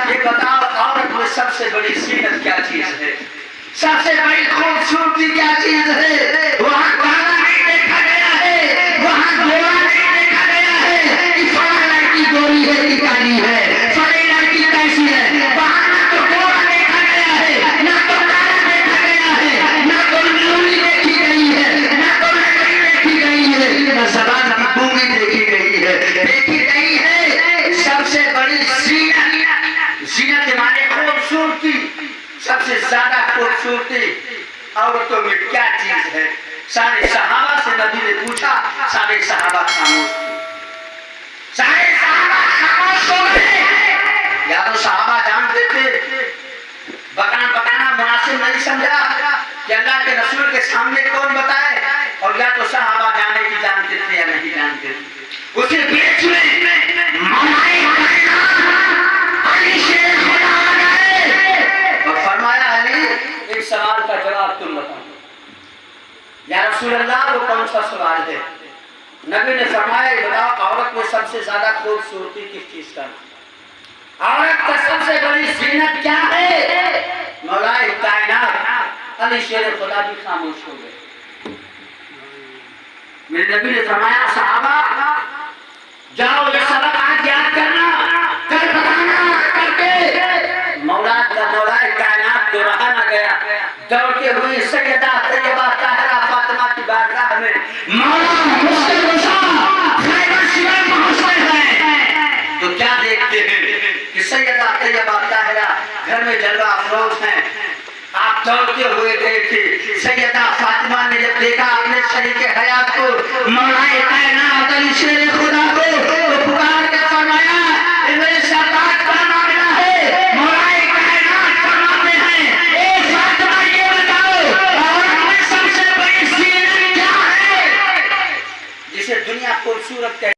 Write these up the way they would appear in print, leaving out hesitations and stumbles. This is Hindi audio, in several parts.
ये बताओ औरत में सबसे बड़ी जीनत क्या चीज है? सबसे बड़ी खूबसूरती क्या चीज है? वहाँ काला नहीं देखा गया है, वहाँ गोरा नहीं देखा गया है कि फला लड़की गोरी है कि काली है, फली लड़की कैसी है। वहाँ ना तो गोरा देखा गया है, ना तो काला देखा गया है, ना तो लूली देखी गई है, ना तो लकड़ी देखी गई है, ना जबान की बूंदी देखी गई है। देखी गई है सबसे बड़ी जीनत। जीनत माने खूबसूरती। सबसे ज्यादा खूबसूरती औरतों में क्या चीज है? सारे सहाबा से नबी ने पूछा, सारे सहाबा खामोश थे। सारे सहाबा खामोश हो गए। या तो सहाबा जानते थे, बताना मुनासिब नहीं समझा कि अल्लाह के रसूल के सामने कौन बताए, और या तो सहाबा जाने की जानते थे या नहीं जानते थे। उसी बीच में मौलाए अली शेर खुदा आ गए और फरमाया, अली एक सवाल का जवाब तुम बताओ। या रसूल अल्लाह वो कौन सा सवाल है? नबी ने फरमाया, बताओ औरत में सबसे ज्यादा खूबसूरती किस चीज का? औरत का सबसे बड़ी जीनत क्या है? मौलाए कायनात अली शेर खुदा भी खामोश हो गए। मेरे नबी ने फरमाया, सहाबा जाओ ये सबक आज याद करना, कल बताना करके। मौलाए कायनात तो रहा न गया, दौड़ते हुए सैयदा तैयबा ताहरा फातिमा की बारगाह में मौला मुश्किल हैं। तो क्या देखते हैं कि सैयदा तैयबा ताहरा घर में जलवा अफरोज हैं। आप दौड़ते हुए गए थे। सैयदा फातिमा ने जब देखा अपने शरीके हयात को, मौलाए कायनात अली शेर खुदा को, तो पुकार के फरमाया, मेरे सरदार का मामला है। मौलाए कायनात फरमाते हैं, ए फातिमा ये बताओ औरत में सबसे बड़ी जीनत क्या है? जिसे दुनिया खूबसूरत कहती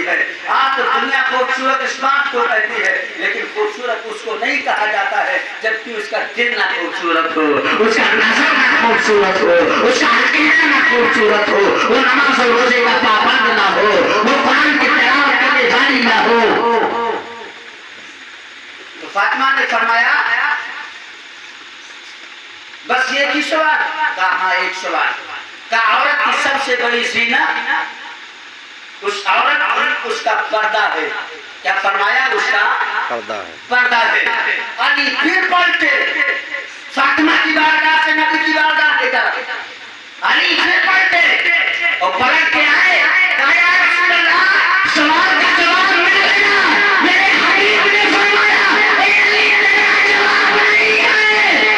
है। आप तो दुनिया खूबसूरत इस बात को कहती है, लेकिन खूबसूरत उसको नहीं कहा जाता है जबकि उसका दिल ना खूबसूरत हो, उसका नजर ना खूबसूरत हो, उसका अकीदा ना खूबसूरत हो, वो नमाज और रोजे का पाबंद ना हो, वो कुरान की तिलावत करने वाली ना हो। तो फातिमा ने फरमाया, बस एक ही सवाल? कहा एक सवाल। का औरत की सबसे बड़ी जीनत उस औरत उसका पर्दा है। क्या फरमाया? उसका पर्दा है। अली फिर पलटे, फातिमा की बारगाह से नबी की बारगाह की तरफ अली फिर पलटे और पलट के आए, या रसूल अल्लाह सवाल का जवाब मिल गया। मेरे हबीब ने फरमाया, अली तेरा जवाब नहीं है,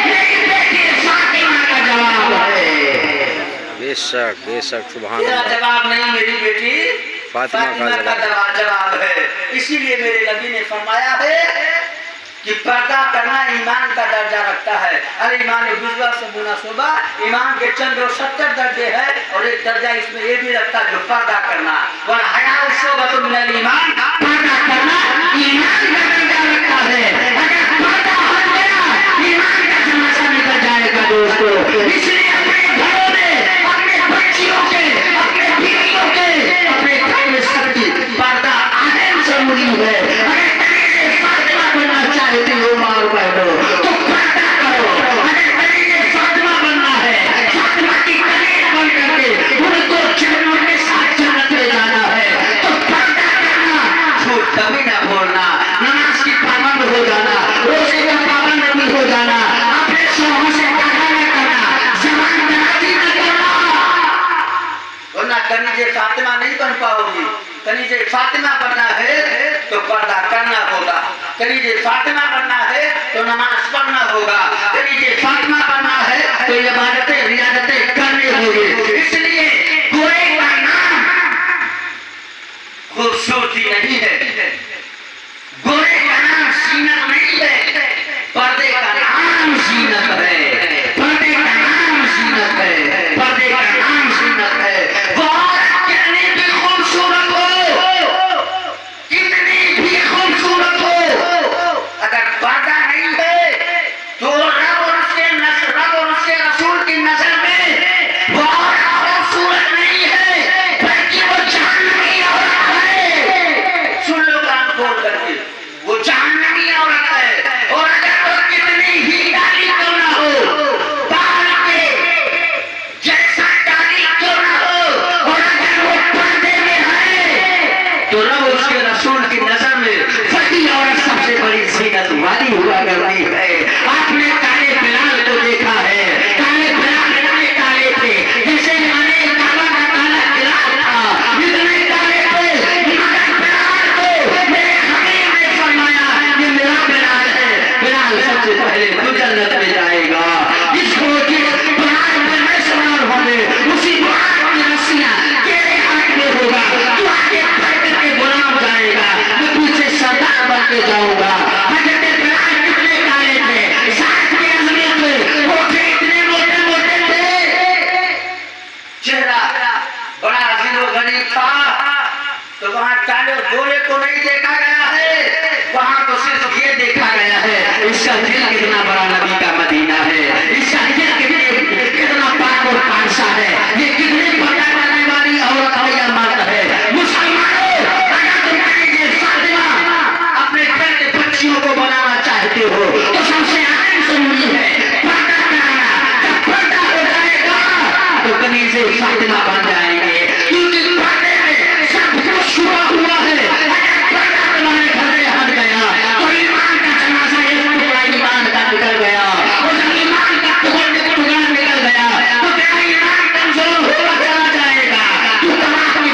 मेरी बेटी फातिमा का जवाब है। बेशक बेशक सुभान अल्लाह। तेरा जवाब नहीं, मेरी बेटी फातिमा का जवाब है। इसीलिए मेरे नबी ने फरमाया है कि पर्दा करना ईमान का दर्जा रखता है। अरे ईमान बुज़ुर्ग से मुनासबा, ईमान के चंद और 70 दर्जे है, और एक दर्जा इसमें ये भी रखता है जो पर्दा करना। वह हया शोबतुन मिनल ईमान, पर्दा करना ईमान का दर्जा रखता है। अगर पर्दा हट गया ईमान का समस्या निकल जाएगा दोस्तों। इसलिए अपने घरों में अपने बच्चियों के, अपने बीवियों के, अपने घर में सबकी पर्दा अहम जरूरी है। अगर कलीजे फातिमा बनना चाहती हो माँ बहनों, तो पर्दा करो। अगर कलीजे फातिमा बनना है, फातिमा की कलीज बन करके उनको जन्नत के साथ जन्नत ले जाना है, तो पर्दा करना, झूठ कभी ना बोलना, नमाज की पाबंद हो जाना, रोजे का पाबंद नहीं हो जाना, अपने शोहर से झगड़ा न करना, जबान दराजी न करना, वरना कलीजे फातिमा नहीं बन पाओगी। कलीजे फातिमा बनना है तो पर्दा करना होगा। कलीजे फातिमा बनना है तो नमाज पढ़ना होगा। कलीजे फातिमा बनना है तो इबादतें रियादतें करनी होगी। इसलिए गोरे का नाम खूबसूरती नहीं है, गोरे का नाम जीनत नहीं है, पर्दे का नाम जीनत है। पर्दे का नाम जीनत है, पर्दे का नाम जीनत है। वो कितनी भी खूबसूरत हो, कितनी भी खूबसूरत हो, अगर पर्दा नहीं है तो रब और उसके रसूल की नजर में वो खूबसूरत नहीं है, बल्कि वो जहन्नमी औरत है। सुन लो ये देखा गया है इसका दिल कितना बड़ा नबी का मदीना है, इसका दिल कितना पाक और पारसा है, ये कितने पर्दा करने वाली औरत है या मर्द है। मुसलमानों, अगर तुम कहेंगे फातिमा अपने घर के बच्चियों को बनाना चाहते हो तो सबसे आखिरी जरूरी है पर्दा कराना। जब पर्दा हो जाएगा तो कनीज़े फातिमा बन जाएंगे, क्योंकि पर्दे में सब कुछ छुपा हुआ है। अगर पर्दा तुम्हारे घर में हट गया तो ईमान का जनाजा एक टुकड़ा ईमान का निकल गया, और जब ईमान का टुकड़ा निकल गया तो तेरा ईमान कमजोर होता चला जाएगा, तू तबाही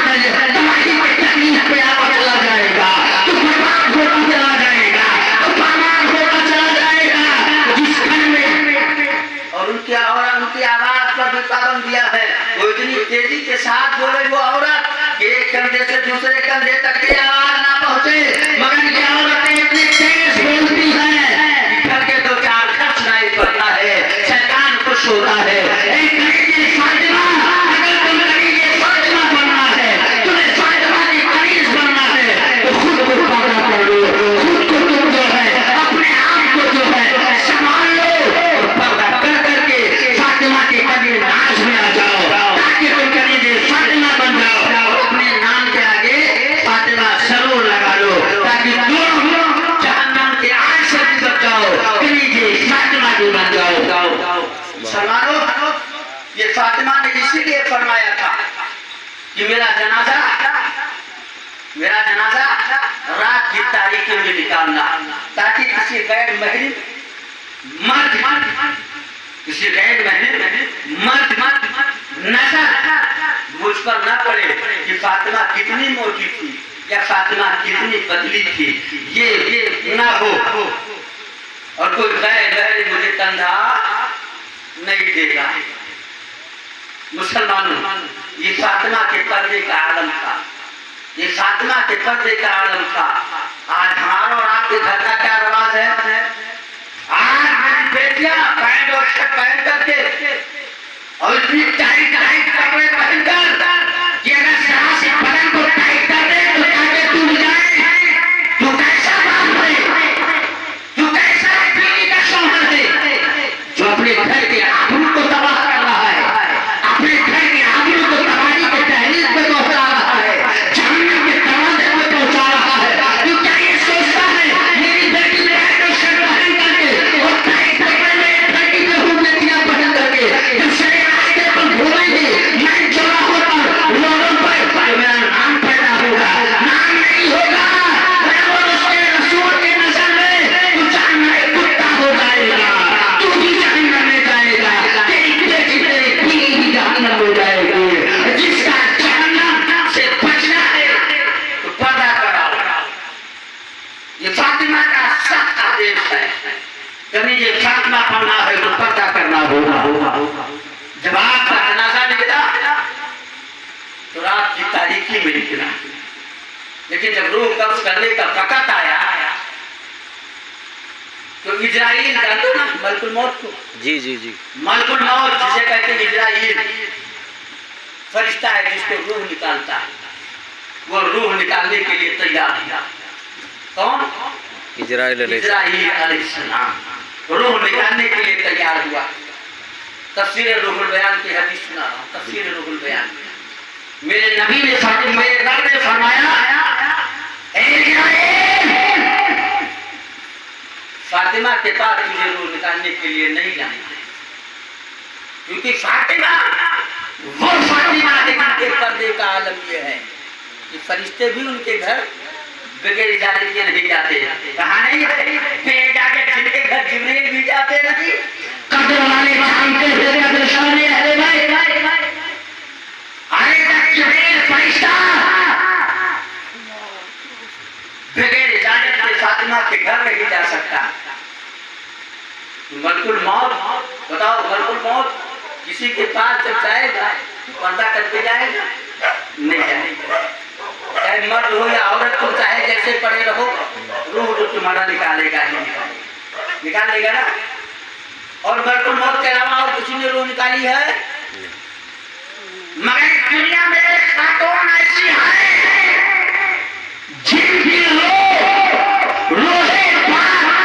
के तकलीफ पे आवा चला जाएगा, तू बर्बाद होता चला जाएगा, तू पामार होता चला जाएगा। जिस घर में और उनकी आवाज पर भी पाबंद दिया है, वो इतनी तेजी के साथ बोले वो औरत कि एक कंधे से दूसरे कंधे तक की आवाज ना पहुंचे, मगर ये औरतें इतनी तेज बोलती है घर के दो चार खर्च नहीं पड़ता है, शैतान खुश होता है। एक करीब फातिमा, अगर तुम करीब फातिमा बनना है, तुम्हें फातिमा की करीब बनना है तो खुद को पर्दा कर लो, खुद को तुम जो है अपने आप को जो है संभाल लो और पर्दा कर करके फातिमा के करीब नाज में आ जाओ, ताकि तुम करीब फातिमा बन जाओ और अपने नाम के आगे फातिमा जरूर लगा लो, ताकि तुम जहन्नम के आग से भी बच जाओ, करीब फातिमा भी बन जाओ। मुसलमानों, ये फातिमा ने इसीलिए फरमाया था कि मेरा जनाजा रात की तारीख में निकालना, ताकि किसी गैर महरिम मर्द नजर मुझ पर न पड़े कि फातिमा कितनी मोटी थी या फातिमा कितनी पतली थी, ये ना हो, और कोई गैर मुझे कंधा नहीं देगा। मुसलमानों, ये फातिमा के पर्दे का आलम था, ये फातिमा के पर्दे का आलम था। आज हमारा और आपके घर का क्या रवाज है? आज मेरी बेटियां पैंट और शर्ट पहन करके और इतनी टाइट कपड़े पहनकर कि अगर जरा से बदन को टाइट कर दे तो ताकि टूट जाए। तू कैसा बाप है, तू कैसा बीवी का शौहर है जो अपने घर के आबरू को तबाह कर रहा है, अपने घर के आबरू को तबाही के तहरीर पे पहुंचा रहा है, जहन्नम के दरवाजे पे पहुंचा रहा है। तू क्या ये सोचता है मेरी बेटी पैंट और शर्ट पहन करके और टाइट कपड़े में बेटी पे हूँ बेटियां पहन करके जब सही रास्ते पर घूमेगी, मैं चौराहों पर रोडों पर मेरा नाम पैदा होगा, नाम नहीं होगा, और उसके रसूल के नजर में तू जहन्नम कुत्ता हो जाएगा, तू भी जहन्नम में जाएगा, तेरी बेटी तेरी बीवी भी जहन्नम हो जाएगी। जिसका जहन्नम से बचना है तो पर्दा कराओ। ये फातिमा का सख्त आदेश है, कभी ये फातिमा पढ़ना है तो पर्दा करना होगा। जब आपका जनाजा निकला तो रात की तारीखी में निकला, लेकिन जब रूह कब्ज करने का वक्त आया तो इजराइल जानते हो ना मलकुल मौत को? जी। मलकुल मौत जिसे कहते हैं इजराइल, फरिश्ता है जिसको रूह निकालता है, वो रूह निकालने के लिए तैयार है। कौन? इजराइल अलैहिस्सलाम रूह निकालने के लिए तैयार हुआ। तफसीर रूहुल बयान की हदीस सुना रहा हूं, तफसीर रूहुल बयान। मेरे नबी ने मेरे रब ने फरमाया, फातिमा के पास तुझे रूह निकालने के लिए नहीं जाना है, क्योंकि फातिमा वो फातिमा के पर्दे का आलम ये है कि फरिश्ते भी उनके घर बगैर इजाजत के नहीं जाते। कहा नहीं है जाके जिनके घर जिब्रील भी जाते नहीं, कब्र वाले जानते हैं कब्रिस्तान है भाई, अरे तक जिब्रील फरिश्ता बगैर इजाजत के फातिमा के घर नहीं जा सकता। मलकुल मौत, बताओ मलकुल मौत किसी के पास जब जाएगा पर्दा करके जाएगा? नहीं जाएगा। चाहे मर्द हो या औरत, तुम चाहे जैसे पड़े रहो, रूह तो तुम्हारा निकालेगा ही निकालेगा ना। और मलकुल मौत के अलावा और किसी ने रूह निकाली है? मगर दुनिया में एक खातून ऐसी है जिनकी रूह रोहे पाक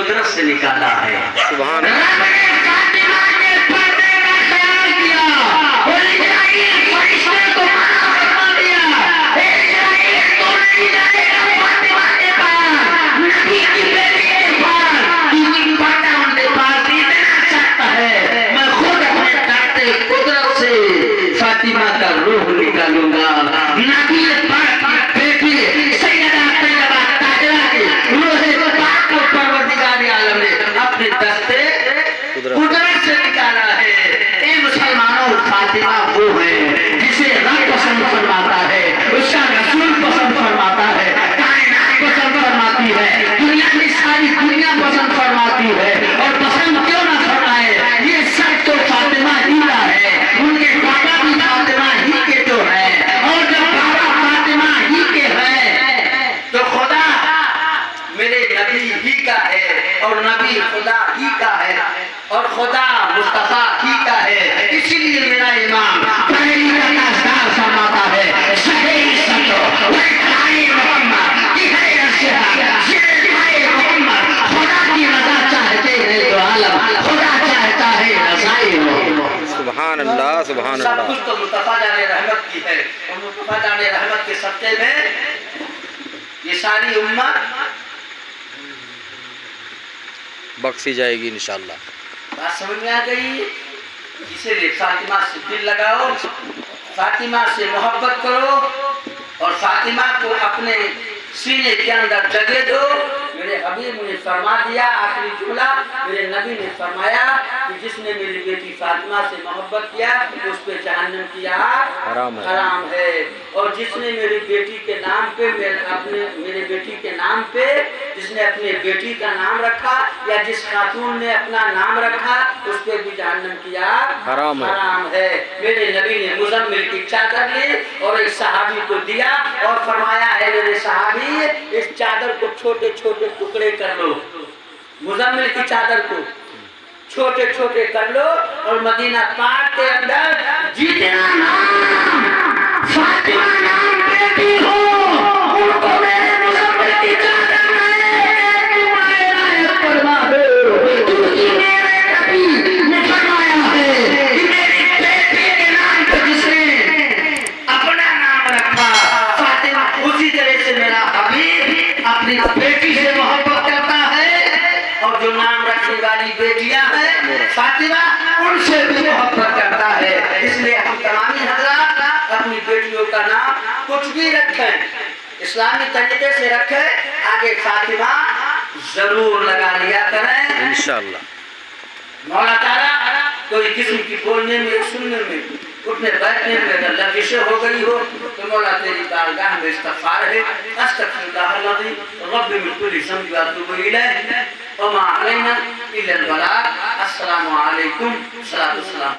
कुदरत से निकाला है। सुभान रब ने फातिमा के पर्दे का ख्याल किया और इस्राइल फरिश्ते को मना फरमा दिया, हे इस्राइल तू नहीं जाएगा फातिमा के पास, नबी की बेटी के पास, क्योंकि पर्दा उनके पास इतना चाहता है। मैं खुद अपने दाते कुदरत से फातिमा का रूह निकालूंगा। नबी पाक की बेटी सैयदा तैयबा ताजरा की रूह पाक को परवरदिगार आलम ने अपने दस्ते कुदरत से निकाला है। ए मुसलमानों, फातिमा वो है जिसे रब पसंद फरमाता है, उसका रसूल पसंद फरमाता है, कायनात पसंद फरमाती है, दुनिया की सारी दुनिया पसंद फरमाती है। और पसंद क्यों ना फरमाए, ये सब तो फातिमा ही का है। उनके बाबा भी फातिमा ही के तो है, और जब बाबा फातिमा ही के है तो खुदा मेरे नबी ही का है, और नबी खुदा ही का है, और खुदा मुस्तफा ही का है। इसीलिए मेरा इमाम पहली का ताजदार फरमाता है, सही सतो वही मोहम्मद की है अर्शद, ये भाई मोहम्मद खुदा की रजा चाहते हैं तो आलम खुदा चाहता है रज़ाई हो। सुभान अल्लाह, सुभान सब अल्लाह। कुछ तो मुस्तफा जाने रहमत की है, और मुस्तफा जाने रहमत के सत्ते में ये सारी उम्मत बख्शी जाएगी इंशाअल्लाह। बात समझ में आ गई? इसीलिए फातिमा से दिल लगाओ, फातिमा से मोहब्बत करो, और फातिमा को अपने सीने के अंदर जगह दो। मेरे हबीब ने फरमा दिया आखिरी जुमला, मेरे नबी ने फरमाया कि जिसने मेरी बेटी फातिमा से मोहब्बत किया उस पे जहन्नम की आग हराम है, और जिसने मेरी बेटी के नाम पे मेरे बेटी के नाम पे जिसने अपने बेटी का नाम रखा, या जिस खातून ने अपना नाम रखा, उस पे भी जहन्नम की आग हराम है। मेरे नबी ने मुजम्मिल की चादर ली और एक सहाबी को दिया और फरमाया है मेरे सहाबी इस चादर को छोटे छोटे टुकड़े कर लो, मुजम्मिल की चादर को छोटे छोटे कर लो, और मदीना पाक के अंदर जितना नाम फातिमा नाम बेटी हो उनको मेरे मुजम्मिल की चादर में तुम्हारे लायक फरमा दो, क्योंकि मेरे नबी ने फरमाया है कि मेरी बेटी के नाम पर जिसने अपना नाम रखा फातिमा, उसी तरह से मेरा हबीब अपनी बेटी से मोहब्बत करता है, और जो नाम रखने वाली बेटियां हैं फातिमा उनसे भी मोहब्बत करता है। इसलिए हम तमामी हजरात अपनी बेटियों का नाम कुछ भी रखें, इस्लामी तरीके से रखें, आगे फातिमा जरूर लगा लिया करें इंशाअल्लाह। मौला ताला कोई किस्म की बोलने में सुनने में उठने बैठने में अगर लफ़िश हो गई हो तो मौला तेरी बारगाह में इस्तग़फ़ार है, अस्तग़फ़िरुल्लाह रब्बी मिन कुल्ली ज़ंबि व अतूबु इलैह व मा अलैना इल्लल बलाग। अस्सलामु अलैकुम। सलातो सलाम।